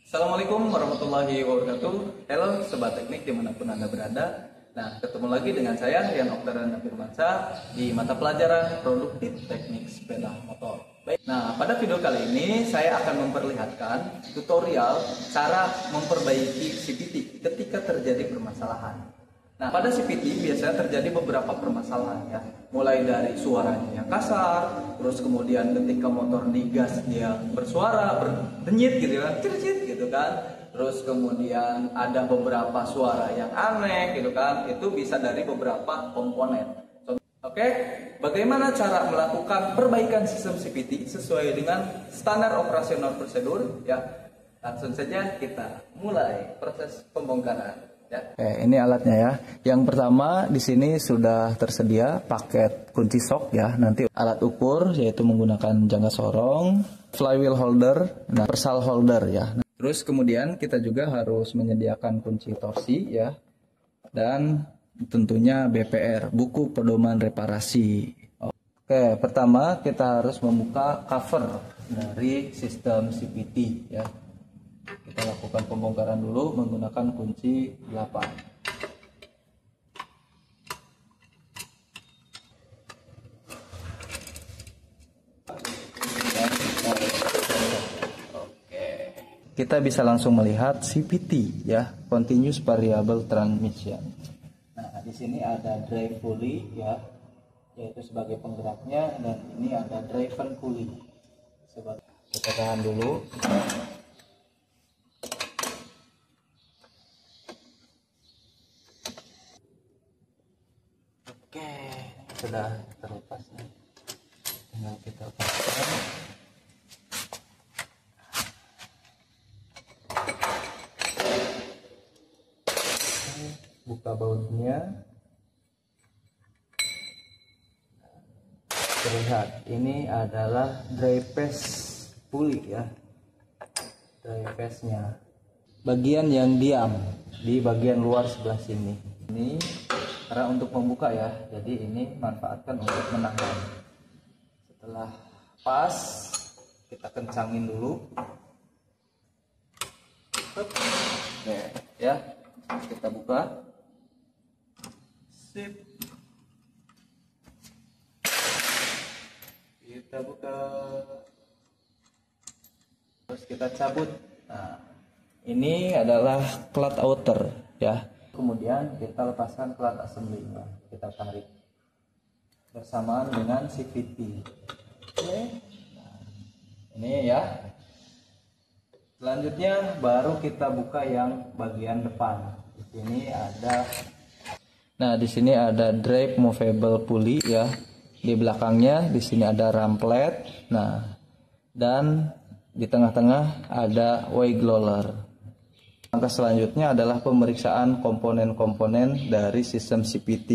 Assalamualaikum warahmatullahi wabarakatuh. Halo Sobat Teknik dimanapun Anda berada. Nah, ketemu lagi dengan saya Rian Oktaran Firmansyah di mata pelajaran Produktif Teknik Sepeda Motor. Baik. Nah, pada video kali ini saya akan memperlihatkan tutorial cara memperbaiki CVT ketika terjadi permasalahan. Nah, pada CVT biasanya terjadi beberapa permasalahan ya. Mulai dari suaranya yang kasar, terus kemudian ketika motor digas dia bersuara, berdenyit gitu kan, cicit gitu kan. Terus kemudian ada beberapa suara yang aneh gitu kan. Itu bisa dari beberapa komponen. Oke, bagaimana cara melakukan perbaikan sistem CVT sesuai dengan standar operasional prosedur ya? Langsung saja kita mulai proses pembongkaran. Ya. Oke, ini alatnya ya. Yang pertama di sini sudah tersedia paket kunci sok ya. Nanti alat ukur yaitu menggunakan jangka sorong, flywheel holder, persal holder ya. Terus kemudian kita juga harus menyediakan kunci torsi ya. Dan tentunya BPR, buku pedoman reparasi. Oke, pertama kita harus membuka cover dari sistem CVT ya. Kita lakukan pembongkaran dulu menggunakan kunci 8. Kita bisa langsung melihat CVT ya, Continuous Variable Transmission. Nah, di sini ada drive pulley ya, yaitu sebagai penggeraknya, dan ini ada driven pulley. Kita tahan dulu. Oke, sudah terlepas nih. Tinggal kita pasang. Buka bautnya. Terlihat ini adalah dry paste pulley ya. Dry paste-nya. Bagian yang diam di bagian luar sebelah sini. Ini karena untuk membuka ya, jadi ini manfaatkan untuk menahan. Setelah pas, kita kencangin dulu. Oke, ya, kita buka. Sip. Kita buka. Terus kita cabut. Nah, ini adalah clutch outer ya. Kemudian kita lepaskan clutch assembly-nya, kita tarik bersamaan dengan CVT. Oke. Nah, ini ya. Selanjutnya baru kita buka yang bagian depan. Di sini ada. Nah, di sini ada drive movable pulley ya. Di belakangnya di sini ada ramplet. Nah, dan di tengah-tengah ada wiggle. Langkah selanjutnya adalah pemeriksaan komponen-komponen dari sistem CVT.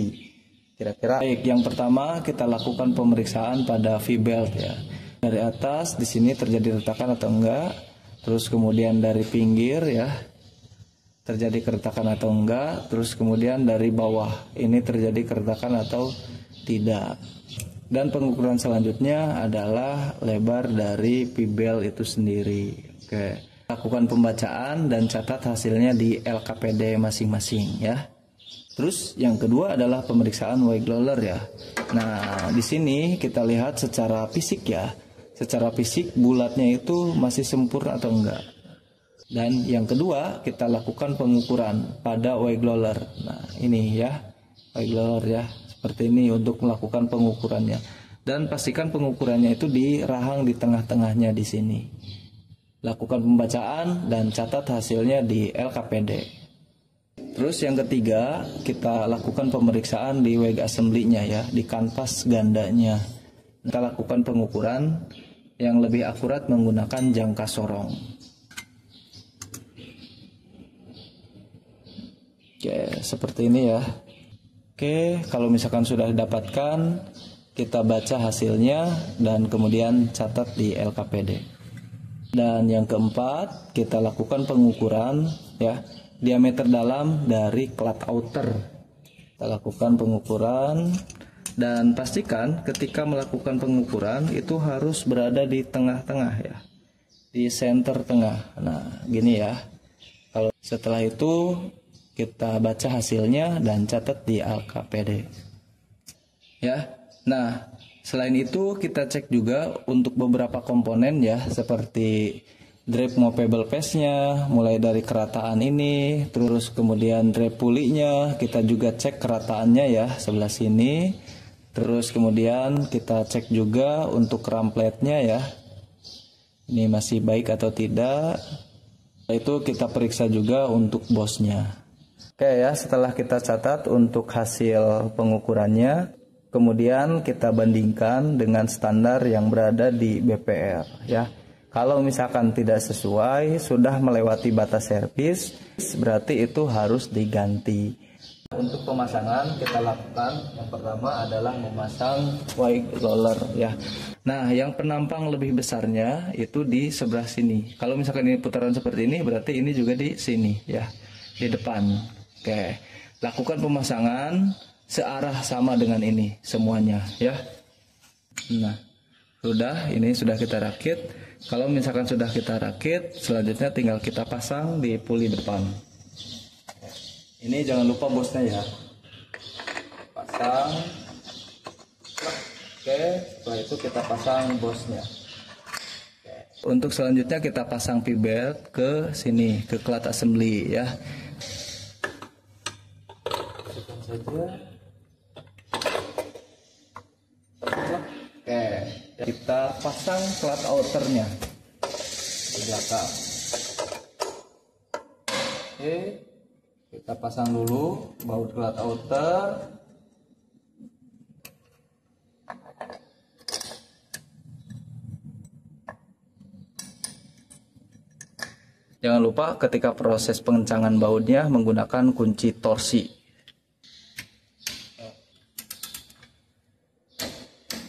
Kira-kira baik, yang pertama kita lakukan pemeriksaan pada V-belt ya. Dari atas di sini terjadi retakan atau enggak. Terus kemudian dari pinggir ya, terjadi keretakan atau enggak. Terus kemudian dari bawah ini terjadi keretakan atau tidak. Dan pengukuran selanjutnya adalah lebar dari V-belt itu sendiri. Oke. Lakukan pembacaan dan catat hasilnya di LKPD masing-masing ya. Terus yang kedua adalah pemeriksaan wiggle ya. Nah, di sini kita lihat secara fisik ya. Secara fisik bulatnya itu masih sempurna atau enggak. Dan yang kedua kita lakukan pengukuran pada wiggle. Nah, ini ya. Wiggle ya. Seperti ini untuk melakukan pengukurannya. Dan pastikan pengukurannya itu di rahang di tengah-tengahnya di sini. Lakukan pembacaan dan catat hasilnya di LKPD. Terus yang ketiga, kita lakukan pemeriksaan di wig assembly-nya ya, di kanvas gandanya. Kita lakukan pengukuran yang lebih akurat menggunakan jangka sorong. Oke, seperti ini ya. Oke, kalau misalkan sudah didapatkan, kita baca hasilnya dan kemudian catat di LKPD. Dan yang keempat, kita lakukan pengukuran ya, diameter dalam dari clutch outer. Kita lakukan pengukuran dan pastikan ketika melakukan pengukuran itu harus berada di tengah-tengah ya. di center tengah. Nah, gini ya. Kalau setelah itu kita baca hasilnya dan catat di LKPD. Ya. Nah, selain itu kita cek juga untuk beberapa komponen ya, seperti drape movable face-nya, mulai dari kerataan ini, terus kemudian drape pulinya, kita juga cek kerataannya ya sebelah sini. Terus kemudian kita cek juga untuk rampletnya ya. Ini masih baik atau tidak. Itu kita periksa juga untuk bosnya. Oke ya, setelah kita catat untuk hasil pengukurannya, kemudian kita bandingkan dengan standar yang berada di BPR ya. Kalau misalkan tidak sesuai, sudah melewati batas servis, berarti itu harus diganti. Untuk pemasangan kita lakukan yang pertama adalah memasang white roller ya. Nah, yang penampang lebih besarnya itu di sebelah sini. Kalau misalkan ini putaran seperti ini, berarti ini juga di sini ya, di depan. Oke, lakukan pemasangan searah sama dengan ini semuanya ya. Nah, ini sudah kita rakit. Kalau misalkan sudah kita rakit, selanjutnya tinggal kita pasang di puli depan. Ini jangan lupa bosnya ya. Pasang. Oke, setelah itu kita pasang bosnya. Untuk selanjutnya kita pasang V-belt ke sini, ke clat assembly ya. Saja. Oke, kita pasang clat outernya di belakang. Oke, kita pasang dulu baut clat outer. Jangan lupa ketika proses pengencangan bautnya menggunakan kunci torsi.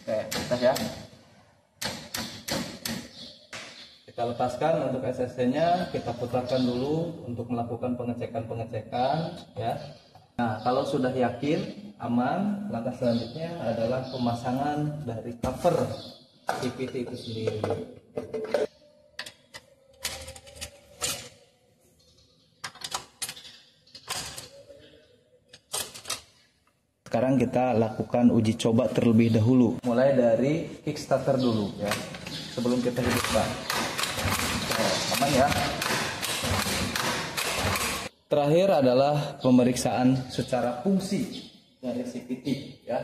Oke, tes ya. Kita lepaskan untuk SSC-nya, kita putarkan dulu untuk melakukan pengecekan ya. Nah, kalau sudah yakin aman, langkah selanjutnya adalah pemasangan dari cover CVT itu sendiri. Sekarang kita lakukan uji coba terlebih dahulu, mulai dari kickstarter dulu ya, sebelum kita hidupkan. Aman ya. Terakhir adalah pemeriksaan secara fungsi dari CVT ya.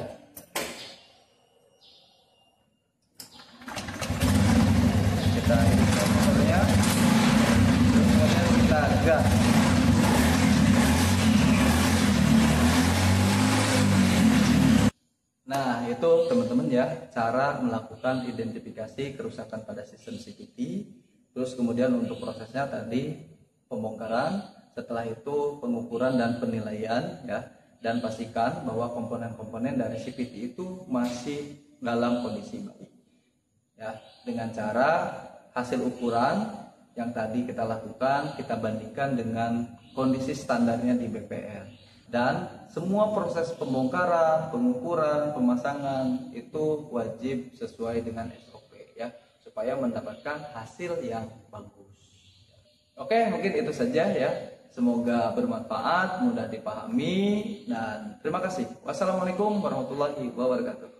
Kita hidupkan motornya, kemudian kita gas. Nah, itu teman-teman ya, cara melakukan identifikasi kerusakan pada sistem CVT. Terus kemudian untuk prosesnya tadi pembongkaran, setelah itu pengukuran dan penilaian ya, dan pastikan bahwa komponen-komponen dari CVT itu masih dalam kondisi baik. Ya, dengan cara hasil ukuran yang tadi kita lakukan, kita bandingkan dengan kondisi standarnya di BPR. Dan semua proses pembongkaran, pengukuran, pemasangan itu wajib sesuai dengan SOP ya, supaya mendapatkan hasil yang bagus. Oke, mungkin itu saja ya. Semoga bermanfaat, mudah dipahami, dan terima kasih. Wassalamualaikum warahmatullahi wabarakatuh.